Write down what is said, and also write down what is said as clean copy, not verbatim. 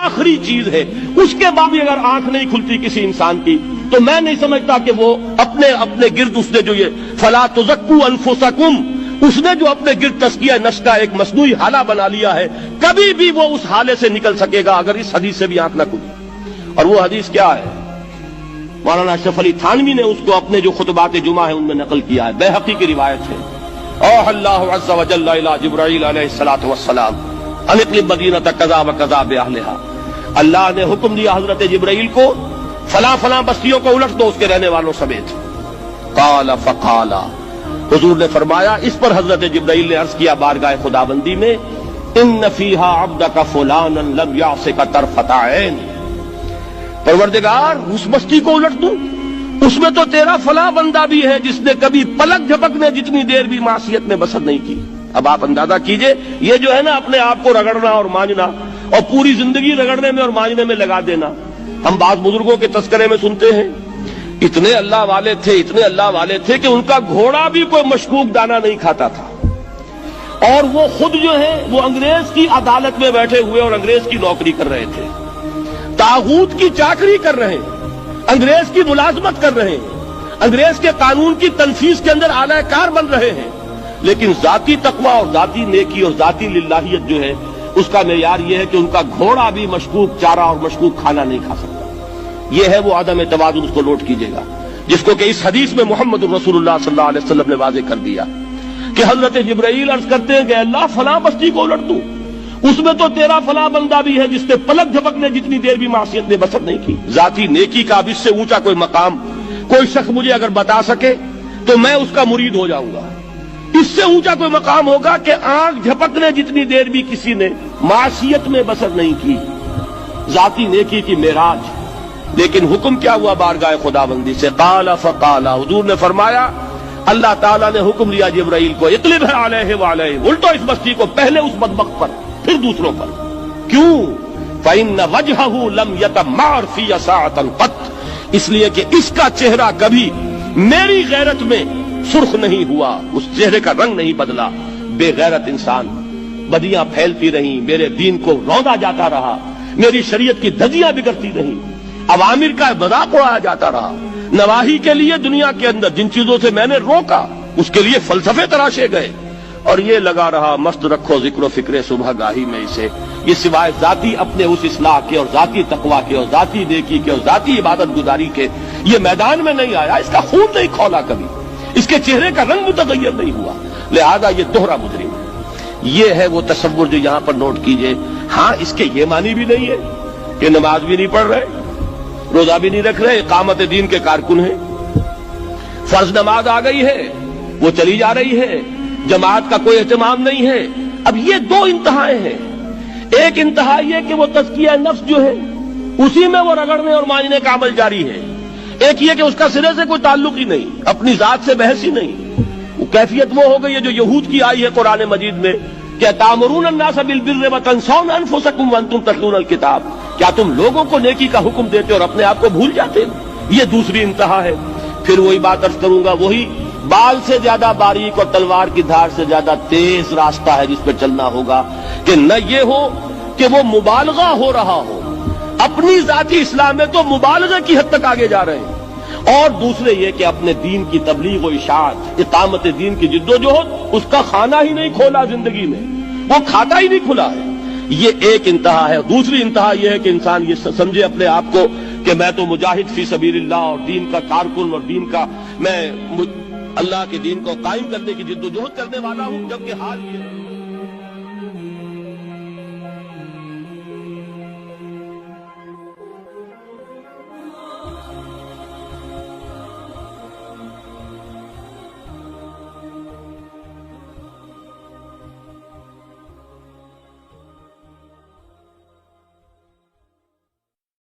آخری چیز ہے، اس کے بعد بھی اگر آنکھ نہیں کھلتی کسی انسان کی تو میں نہیں سمجھتا کہ وہ اپنے گرد اس نے جو یہ فلا تزکوا انفسکم، اس نے جو اپنے گرد تزکیہ نفس کا ایک مصنوعی حالہ بنا لیا ہے، کبھی بھی وہ اس حالے سے نکل سکے گا اگر اس حدیث سے بھی آنکھ نہ کھلی۔ اور وہ حدیث کیا ہے؟ مولانا اشرف علی تھانوی نے اس کو اپنے جو خطبات جمعہ ہیں ان میں نقل کیا ہے، بیہقی کی روایت ہے۔ اوحى اللہ عز وجل الى جبرائیل علیہ الصلوۃ والسلام ان اقلب مدینۃ کذا وکذا باہلھا، اللہ نے حکم دیا حضرت جبرائیل کو فلاں فلاں بستیوں کو الٹ دو اس کے رہنے والوں سمیت۔ قال فقال، حضور نے فرمایا، اس پر حضرت جبرائیل نے عرض کیا بارگاہ خداوندی میں، ان فیھا عبدک فلانا لم یعصک طرفۃ عین، پروردگار اس بستی کو الٹ دوں، اس میں تو تیرا فلاں بندہ بھی ہے جس نے کبھی پلک جھپکنے جتنی دیر بھی معصیت میں بسر نہیں کی۔ اب آپ اندازہ کیجئے، یہ جو ہے نا اپنے آپ کو رگڑنا اور مانجنا اور پوری زندگی رگڑنے میں اور مانجنے میں لگا دینا۔ ہم بعض بزرگوں کے تذکرے میں سنتے ہیں اتنے اللہ والے تھے کہ ان کا گھوڑا بھی کوئی مشکوک دانہ نہیں کھاتا تھا، اور وہ خود جو ہے وہ انگریز کی عدالت میں بیٹھے ہوئے اور انگریز کی نوکری کر رہے تھے، طاغوت کی چاکری کر رہے ہیں، انگریز کی ملازمت کر رہے ہیں، انگریز کے قانون کی تنفیذ کے اندر اعلی کار بن رہے ہیں، لیکن ذاتی تقویٰ اور ذاتی نیکی اور ذاتی للہیت جو ہے اس کا معیار یہ ہے کہ ان کا گھوڑا بھی مشکوک چارہ اور مشکوک کھانا نہیں کھا سکتا۔ یہ ہے وہ عدم توازن، اس کو نوٹ کیجئے گا، جس کو کہ اس حدیث میں محمد الرسول اللہ صلی اللہ علیہ وسلم نے واضح کر دیا کہ حضرت جبرائیل عرض کرتے ہیں کہ اللہ فلاں بستی کو الٹ دوں، اس میں تو تیرا فلاں بندہ بھی ہے جس نے پلک جھپکنے جتنی دیر بھی معصیت میں بسر نہیں کی۔ ذاتی نیکی کا اب اس سے اونچا کوئی مقام کوئی شخص مجھے اگر بتا سکے تو میں اس کا مرید ہو جاؤں گا۔ اس سے اونچا کوئی مقام ہوگا کہ آنکھ جھپکنے جتنی دیر بھی کسی نے معصیت میں بسر نہیں کی، ذاتی نیکی کی معراج۔ لیکن حکم کیا ہوا بارگاہ خداوندی سے؟ قال فقال، حضور نے فرمایا، اللہ تعالیٰ نے حکم دیا جبرائیل کو، اقلب علیہ وعلیہ، الٹو اس بستی کو، پہلے اس بدبخت پر پھر دوسروں پر۔ کیوں؟ فإن وجهه لم يتمعر في ساعة قط، اس لیے کہ اس کا چہرہ کبھی میری غیرت میں سرخ نہیں ہوا، اس چہرے کا رنگ نہیں بدلا۔ بے غیرت انسان، بدیاں پھیلتی رہیں، میرے دین کو روندا جاتا رہا، میری شریعت کی دھجیاں بگڑتی رہیں، عوامر کا مذاق اڑایا جاتا رہا، نواہی کے لیے دنیا کے اندر جن چیزوں سے میں نے روکا اس کے لیے فلسفے تراشے گئے، اور یہ لگا رہا مست رکھو ذکر و فکر صبح گاہی میں اسے، یہ سوائے ذاتی اپنے اس اصلاح کے اور ذاتی تقویٰ کے اور ذاتی نیکی کے اور ذاتی عبادت گزاری کے یہ میدان میں نہیں آیا، اس کا خون نہیں کھولا کبھی، اس کے چہرے کا رنگ متغیر نہیں ہوا، لہذا یہ دوہرا مجرم ہے۔ یہ ہے وہ تصور جو یہاں پر نوٹ کیجئے۔ ہاں، اس کے یہ معنی بھی نہیں ہے کہ نماز بھی نہیں پڑھ رہے، روزہ بھی نہیں رکھ رہے، اقامت دین کے کارکن ہیں، فرض نماز آ گئی ہے وہ چلی جا رہی ہے، جماعت کا کوئی اہتمام نہیں ہے۔ اب یہ دو انتہائیں ہیں، ایک انتہا یہ کہ وہ تزکیہ نفس جو ہے اسی میں وہ رگڑنے اور مانجنے کا عمل جاری ہے، ایک یہ کہ اس کا سرے سے کوئی تعلق ہی نہیں، اپنی ذات سے بحث ہی نہیں۔ وہ کیفیت وہ ہو گئی ہے جو یہود کی آئی ہے قرآن مجید میں کہ تأمرون الناس بالبر وتنسون انفسکم وانتم تتلون الکتاب، کیا تم لوگوں کو نیکی کا حکم دیتے اور اپنے آپ کو بھول جاتے؟ یہ دوسری انتہا ہے۔ پھر وہی بات عرض کروں گا، وہی بال سے زیادہ باریک اور تلوار کی دھار سے زیادہ تیز راستہ ہے جس پہ چلنا ہوگا کہ نہ یہ ہو کہ وہ مبالغہ ہو رہا ہو، اپنی ذاتی اصلاح میں تو مبالغہ کی حد تک آگے جا رہے ہیں، اور دوسرے یہ کہ اپنے دین کی تبلیغ و اشاعت، اقامت دین کی جد و جہد، اس کا کھانا ہی نہیں کھولا زندگی میں، وہ کھاتا ہی نہیں کھلا ہے۔ یہ ایک انتہا ہے۔ دوسری انتہا یہ ہے کہ انسان یہ سمجھے اپنے آپ کو کہ میں تو مجاہد فی سبیل اللہ اور دین کا کارکن اور دین کا میں اللہ کے دین کو قائم کرنے کی جد و جہد کرنے والا ہوں، جبکہ حال یہ